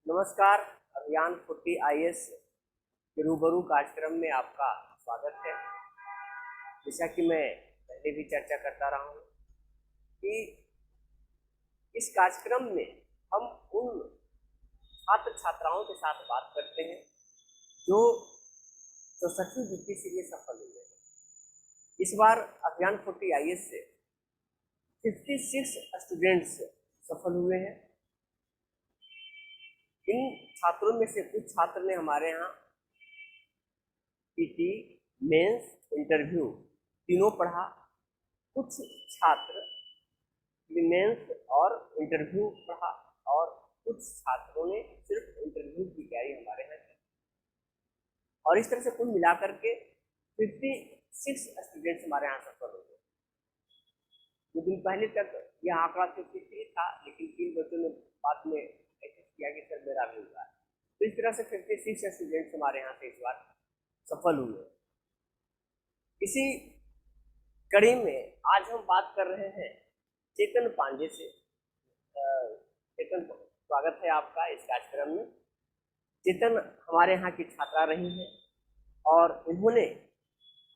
नमस्कार। अभियान 40 IAS के रूबरू कार्यक्रम में आपका स्वागत है। जैसा कि मैं पहले भी चर्चा करता रहा हूँ कि इस कार्यक्रम में हम उन छात्र छात्राओं के साथ बात करते हैं जो 64वीं ड्यूटी के लिए सफल हुए हैं। इस बार अभियान 40 IAS से 56 स्टूडेंट्स सफल हुए हैं। इन छात्रों में से कुछ छात्र ने हमारे यहाँ पीटी, मेंस, इंटरव्यू तीनों पढ़ा। कुछ छात्र मेंस और इंटरव्यू पढ़ा और कुछ छात्रों ने सिर्फ इंटरव्यू की तैयारी हमारे यहाँ की। और इस तरह से कुल मिलाकर के 56 स्टूडेंट्स हमारे यहाँ सफल हो गए। 2 दिन पहले तक यह आंकड़ा 53 था, लेकिन 3 बच्चों ने बाद में किया कि सर मेरा भी हुआ है। तो इस तरह से 56 स्टूडेंट्स हमारे यहाँ से इस बार सफल हुए। इसी कड़ी में आज हम बात कर रहे हैं चेतन पांडे से। चेतन, स्वागत है आपका इस कार्यक्रम में। चेतन हमारे यहाँ की छात्रा रही हैं और इन्होंने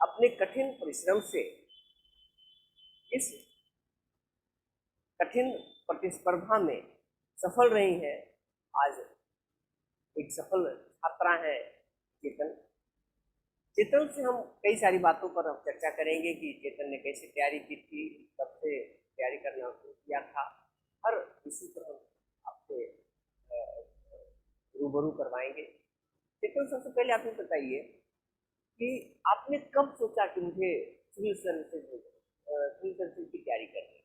अपने कठिन परिश्रम से इस कठिन प्रतिस्पर्धा में सफल रही हैं। आज एक सफल छात्रा है चेतन। चेतन से हम कई सारी बातों पर हम चर्चा करेंगे कि चेतन ने कैसे तैयारी की थी, कब से तैयारी करना शुरू किया था। हर इसी पर हम आपसे रूबरू करवाएंगे। चेतन, सबसे पहले आप ये बताइए कि आपने कब सोचा कि मुझे सिविल सर्विसेज की तैयारी करनी है?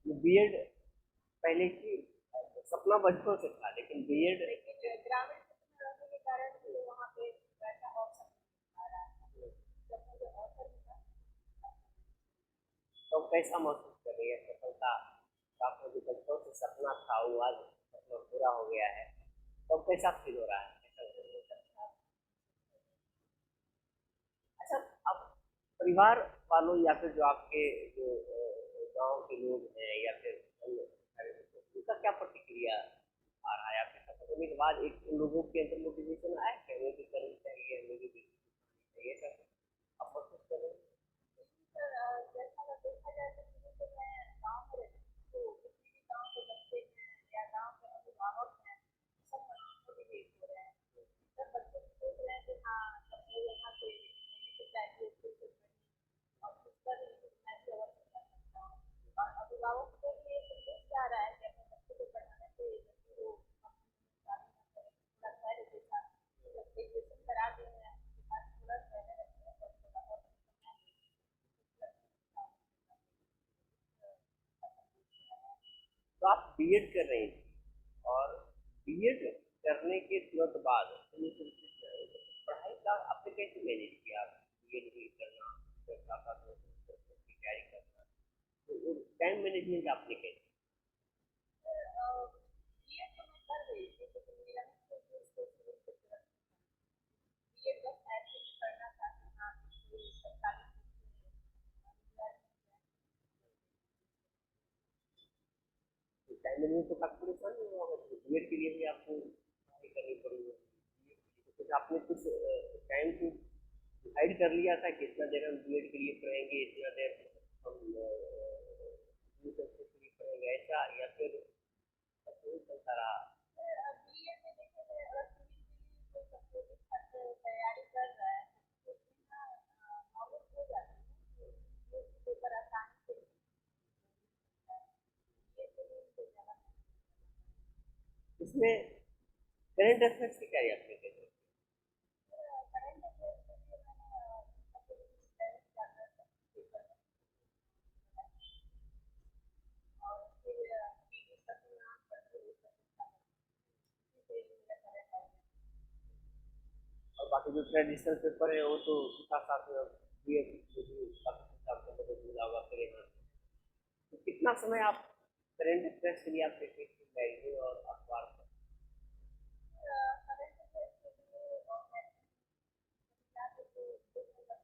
बीएड पहले की सपना बचपन से था, लेकिन बीएड ग्रामीण क्षेत्र में रहने के कारण वहाँ पे वैसा ऑप्शन आ रहा है। जब मुझे ऑफर मिला तो कैसा महसूस कर रही है? सफलता आपका जो बचपन से सपना था वो आज सपना पूरा हो गया है, तो कैसा फील हो रहा है? अच्छा, अब परिवार वालों या फिर जो आपके जो गांव के लोग हैं या फिर उनका क्या प्रतिक्रिया आ रहा है? आपके सफल होने के बाद एक उन लोगों के अंदर मोटिवेशन आया कि हमें भी करनी चाहिए, हमें भी चाहिए, सब आप महसूस कर रहे हैं? जैसा देखा जाए तो शुरू से मैं गाँव में रहती हूँ, तो जितने भी गाँव के बच्चे हैं या गाँव के अभिभावक हैं, सब मोटिवेट हो रहे हैं। सब बच्चे सोच रहे हैं कि हाँ सबको यहाँ से होने से चाहिए और कुछ कर मैं भी अवश्य कर सकता हूँ। और अभिभावक को भी ये संदेश जा रहा है कि अपने बच्चे को पढ़ाने से बच्चे को थोड़ा धैर्य के साथ ग्रेजुएशन करा दें या उसके बाद थोड़ा धैर्य रखें और थोड़ा और तो आप बीएड कर रही थी और बीएड करने के तुरंत बाद पढ़ाई का आपने कैसे मैनेज किया? बीएड भी करना, तैयारी करना, तो टाइम मैनेजमेंट आपने कैसे? ये तो मैं कर रही थी, लेकिन मेरा ये बस ऐसे ही करना था कि हाँ कोई सरकारी टाइम मैनेजमेंट तो काफी परेशान नहीं होगा, बीएड के लिए भी आपको पढ़ाई करनी पड़ेगी। कुछ आपने कुछ टाइम को डिसाइड कर लिया था कि इतना देर हम बीएड के लिए पढ़ेंगे, इतना देर हम के लिए पढ़ेंगे, ऐसा या फिर चलता रहा? बीएड में देखिए अगर सिविल के लिए कोई सपोर्टिव छात्र तैयारी कर रहा है तो उसमें ना नॉलेज हो जाती है, तो पेपर आसानी से ये तो उससे ज़्यादा इसमें करंट अफेयर्स की तैयारी आपने कैसे? करंट अफेयर्स के लिए मैंने पहले ज़्यादा पेपर और फिर पीटी का तो नाम पढ़ते हुए और बाकी जो ट्रेडिशनल पेपर है वो तो साथ साथ में बीएड मिला हुआ करे। तो कितना समय आप करंट अफेयर्स के लिए आप देखिए कि मैगजीन और अखबार पर करंट अफेयर्स के लिए और मैं ज़्यादा तो 2 घंटा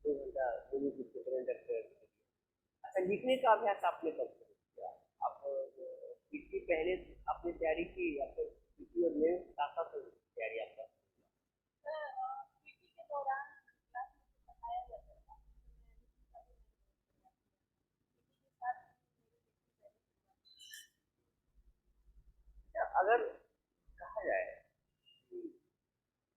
2 घंटा मूवी की करंट अफेयर्स के लिए। अच्छा, लिखने का अभ्यास आपने कब शुरू किया? आप पीटी पहले आपने तैयारी की या फिर पीटी और मेंस साथ साथ तैयारी आपका? पीटी के दौरान क्लास में जो पढ़ाया जाता था मैं लिखने का भी मैंने किया। अच्छा, अगर कहा जाए कि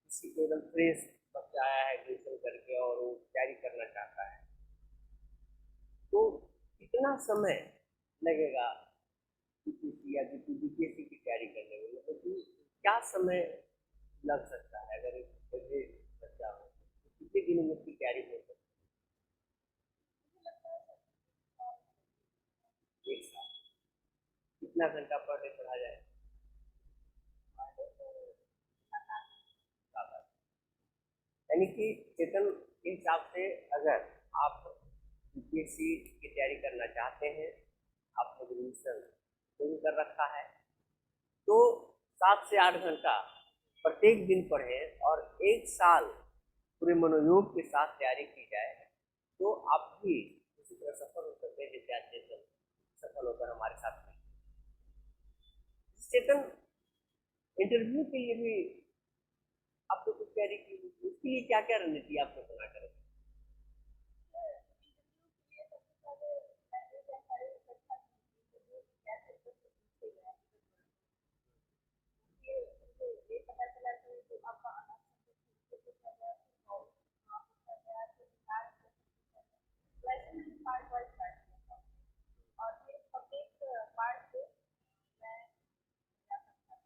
किसी को एकदम फ्रेश बच्चा आया है ग्रेजुएशन करके और वो तैयारी करना चाहता है, तो कितना समय लगेगा यूपीएससी या यूपीएससी की तैयारी करने में? मतलब कि क्या समय लग सकता है अगर एक एवरेज बच्चा हो तो कितने दिनों में उसकी तैयारी हो सकती है? एक साल। कितना घंटा पर डे पढ़ा जाए? सात आठ। यानी कि चेतन के हिसाब से अगर आप यूपीएससी की तैयारी करना चाहते हैं, आपने ग्रेजुएशन शुरू कर रखा है, तो 7 से 8 घंटा प्रत्येक दिन पढ़ें और एक साल पूरे मनोयोग के साथ तैयारी की जाए, तो आप भी उसी तरह सफल हो सकते हैं जैसे आज चेतन सफल होकर हमारे साथ में। चेतन, इंटरव्यू के लिए भी आपने कुछ तैयारी की, उसके लिए क्या क्या रणनीति आपने बना कर रखी? पार्ट वाइज पार्ट किया था और फिर प्रत्येक पार्ट पे मैं क्या करता था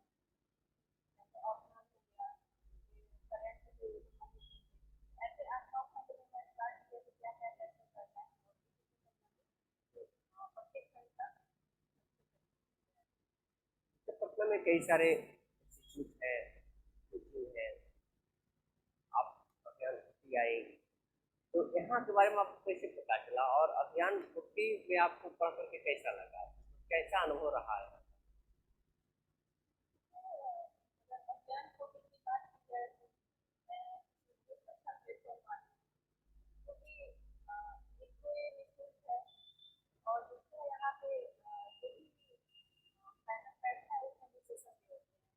जैसे ऑप्शनल हो गया करंट जो ऐसे 8 9 घंटे में मैं स्टार्ट किया तो क्या क्या कैसे करना है और प्रत्येक घंटा तो पटना में कई सारे इंस्टीट्यूट है, कोचिंग है, आप अभियान छुट्टी आई, तो यहाँ के बारे में आपको कैसे पता चला और अभियान छुट्टी में आपको पढ़ करके कैसा लगा, कैसा अनुभव रहा है? अध्ययन कोटि की बात की जाए तो मैं एक अच्छा प्लेटफॉर्म मानती हूँ क्योंकि एक तो ये निःशुल्क है और दूसरा यहाँ पे जो भी पैनल बैठता है उसमें विशेषज्ञ होते हैं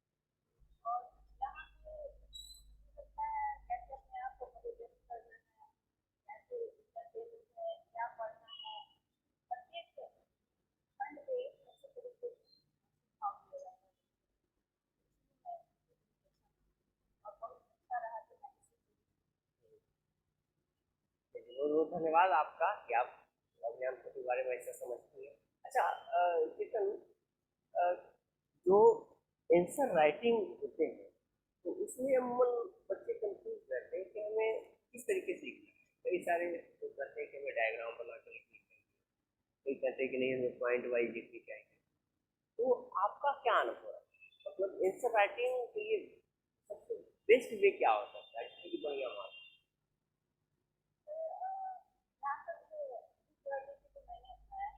और यहाँ पे मुझे लगता है कैसे अपने आप को मोटिवेट करना है कैसे इंटरटेनमेंट है क्या पढ़ना है प्रत्येक खंड पे अच्छे तरीके से सिखाया दिया जाता है और बहुत अच्छा रहा कि मैंने बहुत बहुत धन्यवाद आपका कि आप अभियान छुट्टी के बारे में ऐसा समझती हैं। अच्छा, चेतन, अ, जो आंसर राइटिंग होते हैं तो उसमें अमूमन बच्चे कंफ्यूज रहते हैं कि हमें किस तरीके से लिखना है। कई सारे लोग कहते हैं कि हमें डायग्राम बना कर लिखनी चाहिए, कई कहते हैं कि नहीं हमें पॉइंट वाइज लिखनी चाहिए। तो आपका क्या अनुभव है? मतलब आंसर राइटिंग के लिए सबसे बेस्ट वे क्या हो सकता है जिससे कि बढ़िया मार्क्स? जहाँ तक इस रणनीति को मैंने अपनाया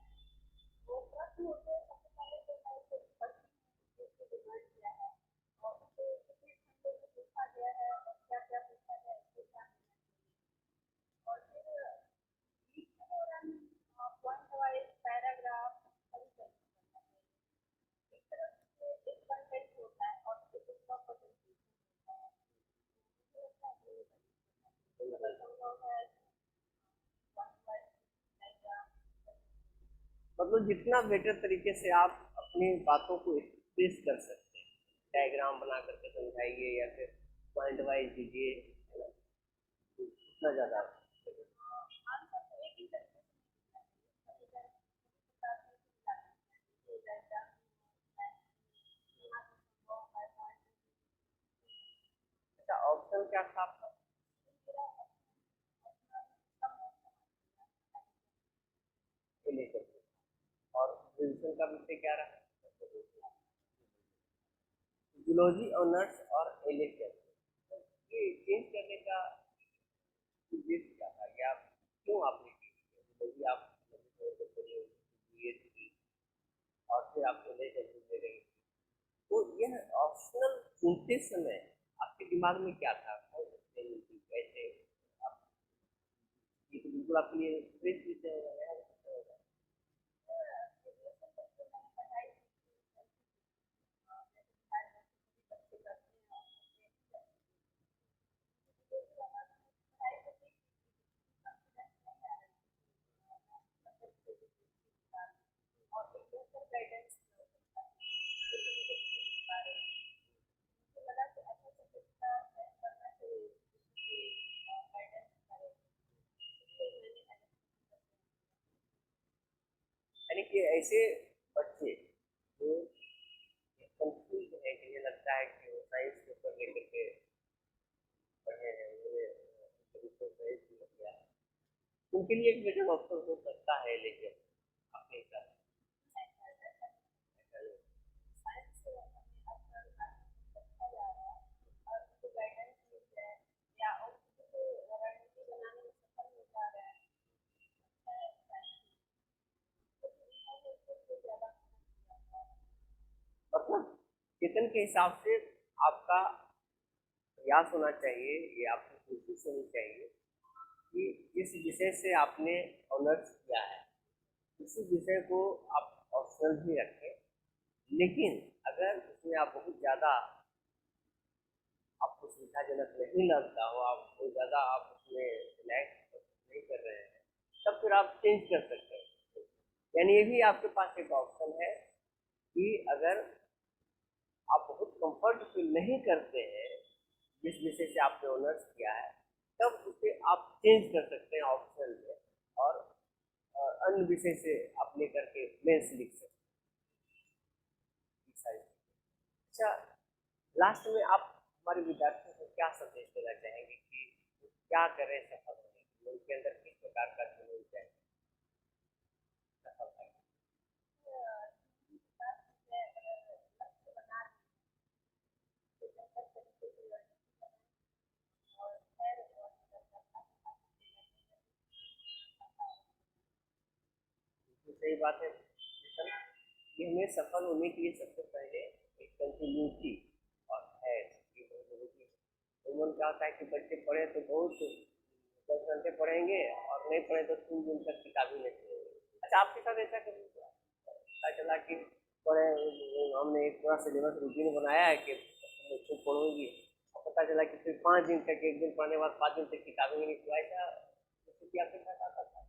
वो प्रश्न होते हैं सबसे पहले तो मैं उसे पढ़ती हूँ कि उसको डिवाइड किया है और उसे कितने खंडों में पूछा गया है और क्या क्या पूछा गया है इसके क्या और फिर वीक के दौरान पॉइंट वाइज पैराग्राफ सभी करना पड़ता है एक तरफ से एक कंटेंट होता है और फिर दूसरा प्रेजेंटेशन होता है मुझे लगता है ये अगर संभव है पॉइंट वाइज डायग्राम मतलब जितना बेटर तरीके से आप अपनी बातों को एक्सप्रेस कर सकते हैं, डायग्राम बना करके समझाइए या फिर पॉइंट वाइज दीजिए, है ना, तो उतना ज़्यादा। आंसर तो एक ही तरीके से मिलता है कभी कभी प्रकार की चीज़ डायग्राम यहाँ से संभव है पॉइंट अच्छा, ऑप्शन क्या था आपका? मेरा अपना कम ये लेकर के। और ग्रेजुएशन का विषय क्या रहा? जूलॉजी ऑनर्स और एलएचएस, ये चेंज करने का उद्देश्य क्या था, या क्यों आपने जूलॉजी आप बीएड की फिर आपको नई जर्नी मिल रही। तो यह ऑप्शनल चुनते समय आपके दिमाग में क्या था? कैसे आप, ये तो बिल्कुल आपके लिए स्ट्रेस देते होगा, नया होता होगा। यानी कि ऐसे बच्चे जो कंफ्यूज है, जिन्हें लगता है कि वो साइंस पेपर लेकर के पढ़े हैं, उन्हें कभी तो साइंस लग गया, उनके लिए एक बेटर ऑप्शन हो सकता है, लेकिन अपने हिसाब से मतलब चेतन के हिसाब से आपका प्रयास होना चाहिए, ये आपकी कोशिश होनी चाहिए कि इस विषय से आपने ऑनर्स किया है, उसी विषय को आप ऑप्शनल भी रखें, लेकिन अगर उसमें आप बहुत ज़्यादा आपको सुविधाजनक नहीं लगता हो, आप बहुत ज़्यादा आप उसमें रिलैक्स नहीं कर रहे हैं, तब फिर आप चेंज कर सकते हैं। यानी ये भी आपके पास एक ऑप्शन है कि अगर आप बहुत कंफर्ट फील नहीं करते हैं जिस विषय से आपने ऑनर्स किया है, तब उसे आप चेंज कर सकते हैं ऑप्शन में, और अन्य विषय से आप लेकर के मेंस लिख सकते हैं। अच्छा, लास्ट में आप हमारे विद्यार्थियों को क्या संदेश देना चाहेंगे कि क्या करें सफल होने के लिए, उनके अंदर किस प्रकार का जुनून चाहिए सफलता के लिए? सही बात है चेतन, कि हमें सफल होने के लिए सबसे पहले एक कंटिन्यूटी और है ये बहुत जरूरी है। उमन क्या होता है कि बच्चे पढ़े तो बहुत 10 घंटे पढ़ेंगे और नहीं पढ़े तो 3 दिन तक किताब ही नहीं पढ़ेंगे। अच्छा, आपके साथ ऐसा कभी हुआ? पता चला कि पढ़े, हमने एक पूरा सिलेबस रूटीन बनाया है कि खूब पढ़ूंगी, और पता चला कि फिर 5 दिन तक, एक दिन पढ़ने के बाद 5 दिन तक किताबें नहीं छुआ, ऐसा स्थिति आपके साथ आता था?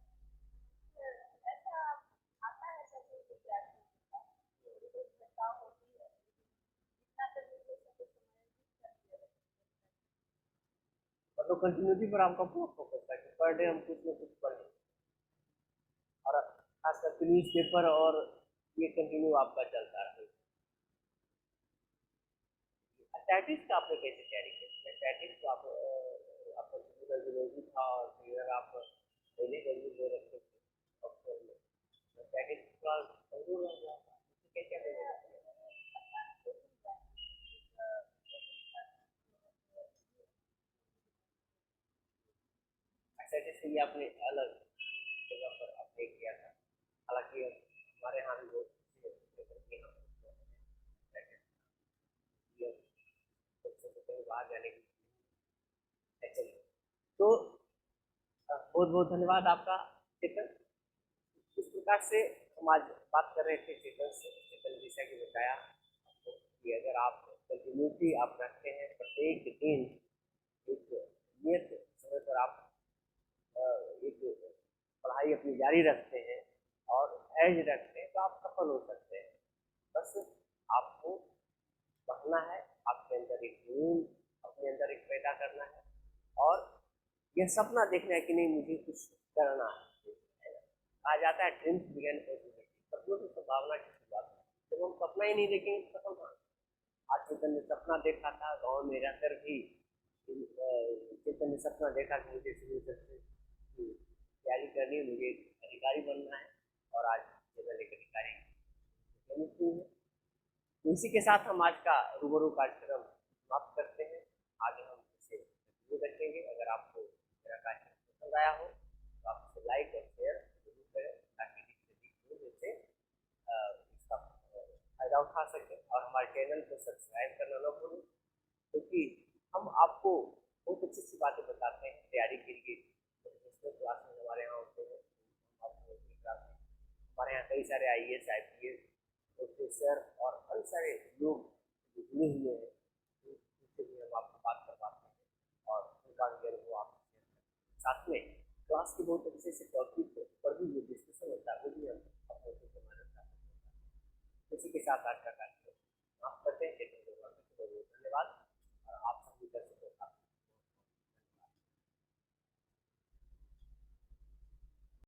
मतलब कंटिन्यूटी पर आपका पूरा फोकस था कि पर डे हम कुछ ना कुछ पढ़ें, और खास करके न्यूज पेपर, और ये कंटिन्यू आपका चलता है। स्टैटिक्स का आपने कैसे तैयारी की? स्टैटिक्स तो आप आपका फिजिकल जियोलॉजी था, और फिर आप पहले जल्दी दे रखे थे ऑप्शन में, स्टैटिक्स का जरूर रह गया था, कैसे नहीं होगा? स्टैटिक्स के लिए आपने अलग जगह पर आपने किया था, हालांकि हमारे यहाँ भी बहुत अच्छे पेपर के हम बच्चों को कहीं बाहर जाने की ऐसे नहीं। तो बहुत बहुत धन्यवाद आपका चेतन। इस प्रकार से हम आज बात कर रहे थे चेतन से, चेतन विषय की बताया आपको कि अगर आप कंटिन्यूटी आप रखते हैं, प्रत्येक दिन एक नियत समय पर आप एक पढ़ाई अपनी जारी रखते हैं और धैर्य रखते हैं, तो आप सफल हो सकते हैं। बस आपको पढ़ना है, आपके अंदर एक जुनून अपने अंदर एक पैदा करना है, और यह सपना देखना है कि नहीं मुझे कुछ करना है। कहा जाता है ड्रीम्स बिगिन पॉसिबिलिटी, सपनों की संभावना की शुरुआत है। जब हम सपना ही नहीं देखेंगे तो सफल कहाँ? आज चेतन ने सपना देखा था गाँव में रहकर भी, चेतन ने सपना देखा कि मुझे सिविल सर्विस की तैयारी करनी है, मुझे अधिकारी बनना है, और आज चेतन एक अधिकारी बनी हुई है। तो इसी के साथ हम आज का रूबरू कार्यक्रम समाप्त करते हैं। आगे हम इसे कंटिन्यू रखेंगे। अगर आपको मेरा कार्यक्रम पसंद आया हो तो आप इसे लाइक और शेयर जरूर करें, ताकि जिससे इसका हमारे चैनल को सब्सक्राइब करना ना भूलें, क्योंकि हम आपको बहुत अच्छी अच्छी बातें बताते हैं तैयारी के लिए। मोटिवेशनल क्लास में हमारे यहाँ होते हैं, हमारे यहाँ कई सारे IAS IPS प्रोफेसर और अन्य सारे लोग जुड़े हुए हैं, उनसे भी हम आपको बात करवाते हैं और उनका अनुभव आप साथ में क्लास के बहुत अच्छे से टॉपिक पर भी जो डिस्कशन होता है वो भी हम अपने से मानता है। इसी के साथ आज का कार्यक्रम आप करते हैं। धन्यवाद।